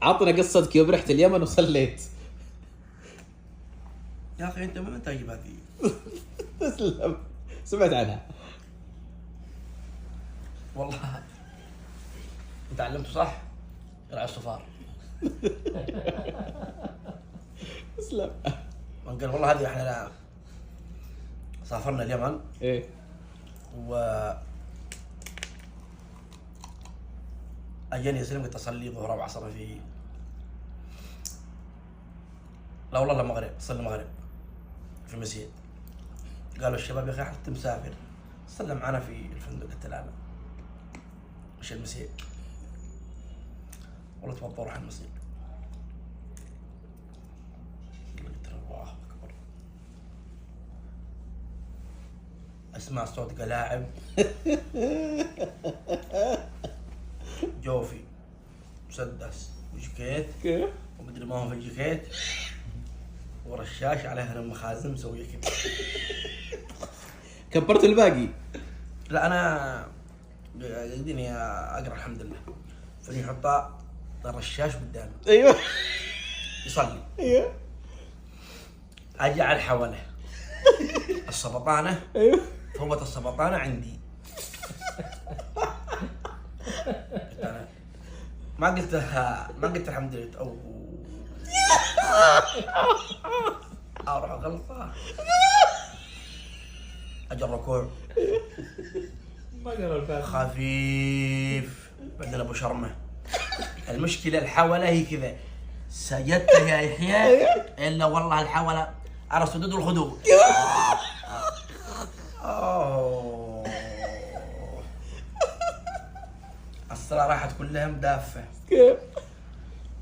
عطنا قصة كيف رحت اليمن وصليت. يا اخي انت من متى تجيب هذه؟ تسلم، سمعت عنها والله انت علمته صح؟ يلعب الصفار. تسلم. من قال والله هذه احنا سافرنا اليمن ايه و اجاني يسلم قلت اصلي ظهر او عصر في لا والله المغرب، صلي المغرب في المسجد. قالوا الشباب يا اخي انت مسافر صلى معنا في الفندق. قلت لا لا مش المسجد، والله توضى وروح المسجد. قلت الله اكبر، اسمع صوت قلاعب جوفي مسدس وجاكيت كيف؟ ومدري ما هو في الجاكيت ورشاش عليه المخازن مسويه كذا. كبرت الباقي؟ لا انا يديني اقرا الحمد لله. فني يحط الرشاش قدامي ايوه يصلي، ايوه اجي على الحوله السبطانه، ايوه ثوبة السبطانه عندي. أنا ما قلت الحمد لله او اروح غلطه. اجي الركوع ما قرا الفاتحة. خفيف بعدين ابو شرمه. المشكله الحوله هي كذا، سجدت يا يحيى الا والله الحوله على السدود والخدود. اوه الصلاة راحت كلها مدافة. كيف؟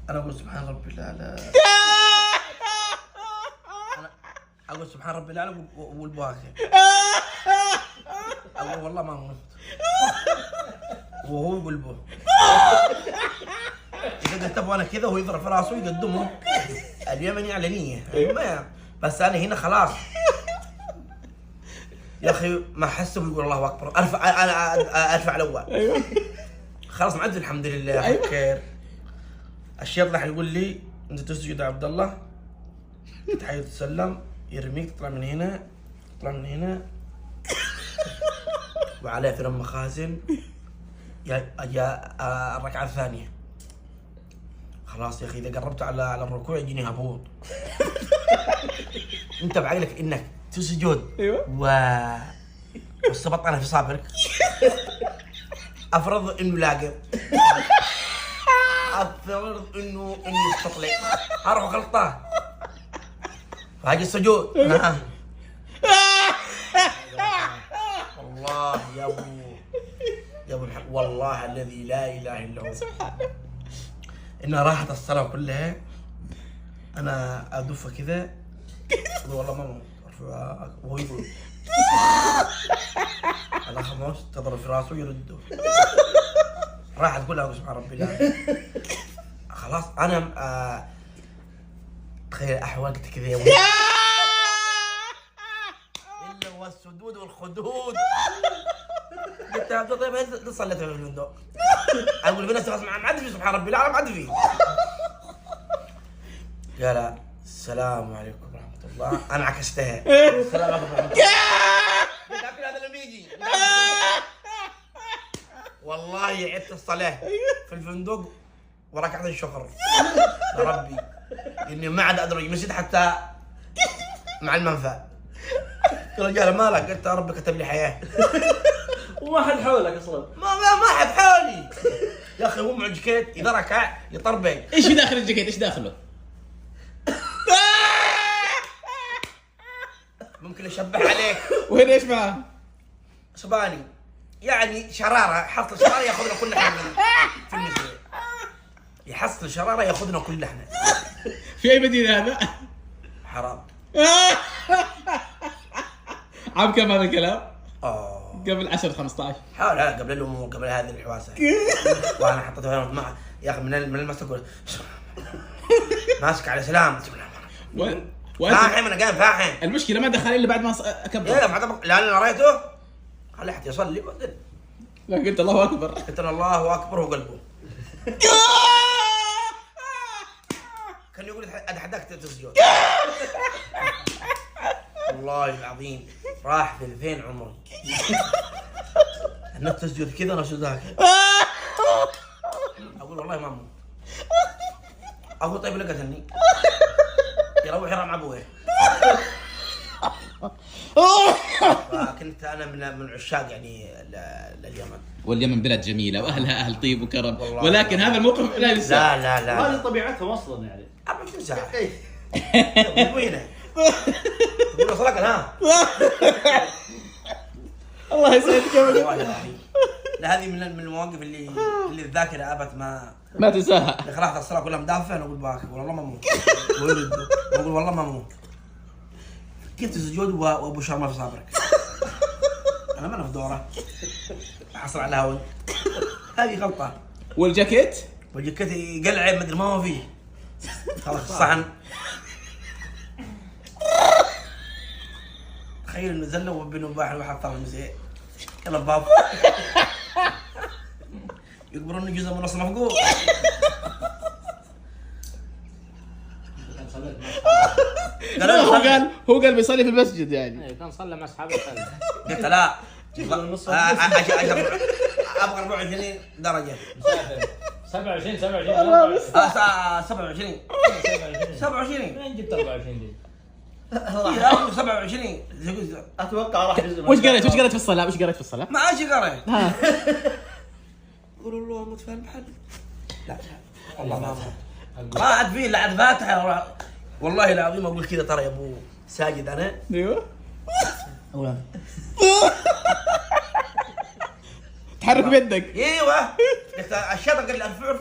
انا اقول سبحان ربي الاعلى، انا اقول سبحان ربي الاعلى والبواكر، اقول والله ما مت وهو يقلبه. اذا قلت ابغى انا كذا وهو يضرب في راسه ويقدمه اليمني علنيه. ما بس انا هنا خلاص يا اخي ما حسه بيقول الله اكبر. ارفع انا ارفع الاول. ايوه خلاص معدل الحمد لله. أيوة. خير. الشيخ راح يقول لي انت تسجد يا عبد الله، تحيي وتسلم، يرميك تطلع من هنا، تطلع من هنا وعليه 3 مخازن. يا الركعه الثانيه خلاص يا اخي اذا قربت على الركوع يجيني هبوط. انت بعقلك انك تسجد ايوه والسبطانه في صابرك. افرض انه لاقط، افترض انه يستطلع، اروح غلطان فهاجي السجود. والله يا ابو والله الذي لا اله الا هو ان راحت الصلاه كلها. انا ادف كذا والله ما وهو يقول على خمس تضرب في راسه ويرده. راحت كلها سبحان ربي لا. خلاص انا تخيل احوال قلت كذا يا ولد الا والسدود والخدود. قلت له طيب هل صليت في الفندق؟ اقول بنفسي خلاص ما عاد في سبحان ربي لا ما عاد في. قال السلام عليكم ورحمه الله. انا عكستها السلام عليكم ورحمه الله. هذا اللي بيجي والله عدت الصلاه في الفندق وركعت الشكر يا ربي اني ما عاد ادرج مسجد حتى مع المنفى. قلت له رجال مالك؟ قلت يا ربي كتب لي حياه. وما حد حولك اصلا. ما حد حولي يا اخي. هو مع الجاكيت اذا ركع يطربق. ايش في داخل الجاكيت؟ ايش داخله؟ ممكن اشبه عليك. وهنا ايش معاه؟ سباني يعني شراره، حصل شراره ياخذنا كلنا احنا في المسجد. يحصل شراره ياخذنا كلنا احنا. في اي مدينة هذا؟ حرام. عام كم هذا الكلام؟ اه قبل 10 15. حاول قبل الامور قبل هذه الحواسه. وانا حطيته مع يا اخي من المسك اقول ماسك على سلام. فاحم انا قايم فاحم. المشكلة ما دخل الا بعد ما كبر. ايه بعد لا انا رأيته خليه حتى يصلي وقلت لا قلت الله اكبر. قلت له الله اكبر وقلبه. كان يقول اتحداك تسجد. والله العظيم راح 2 عمري. الناس تسجد كذا انا شو ذاك. اقول والله ما اموت. اقول طيب لقتني يروح يرى مع ابوه. فكنت انا من عشاق يعني لليمن. واليمن بلد جميله واهلها اهل طيب وكرم، والله ولكن هذا الموقف لا ينسى. هذه طبيعتهم اصلا يعني. 24 ساعه. وينه؟ تقول له صلاك ها. الله يسعدك يا ولد. والله العظيم. لا هذه من المواقف اللي الذاكره ابد ما تنساها. خلاص الصلاه كلها مدافع. اقول باكر والله ما اموت. اقول والله ما اموت. كنت سجود وابو شرمه في صابرك. انا ما انا في دوره. حصل على هون. هذه غلطه. والجاكيت؟ والجاكيت يقلع ما ادري ما هو فيه. خلاص الصحن. تخيل انه زلوا بينه وباحر واحد طلع المسيء. يلا باب. يكبرون جزء من نص مفقود. هو قال بيصلي في المسجد يعني. كان صلى مع اصحابه. قلت لا ابغى 24 درجه. 27 27 وين جبت 24 دي؟ 27 اتوقع راح ينزل. وش قريت في الصلاه؟ ما عادش قريت. ها. قولوا الله متفاهم بحل. لا والله ما عاد فيه لا عاد فاتحه. والله العظيم اقول كذا ترى يا ابو ساجد انا. ايوه. اولاد تحرك بيدك. ايوه. الشيطان قال لي ارفع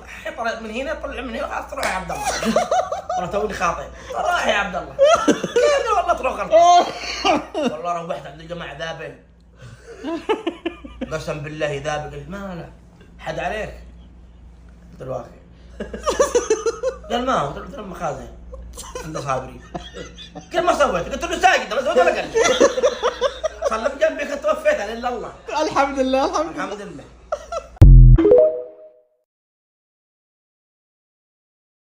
حط من هنا طلع من هنا خلاص تروح يا عبد الله. انا توني خاطئ. راح يا عبد الله. كيف والله تروح غلط. والله روحت عند الجماعه ذابل. قسم بالله ذابل. قلت ما لا حد عليك. قلت له واقع. قال ما هو. قلت له المخازن عند صابري. قال ما سويت. قلت له ساجد ما سويت ولا قال. صلى بجنبي توفيت الا الله. الحمد لله. الحمد لله.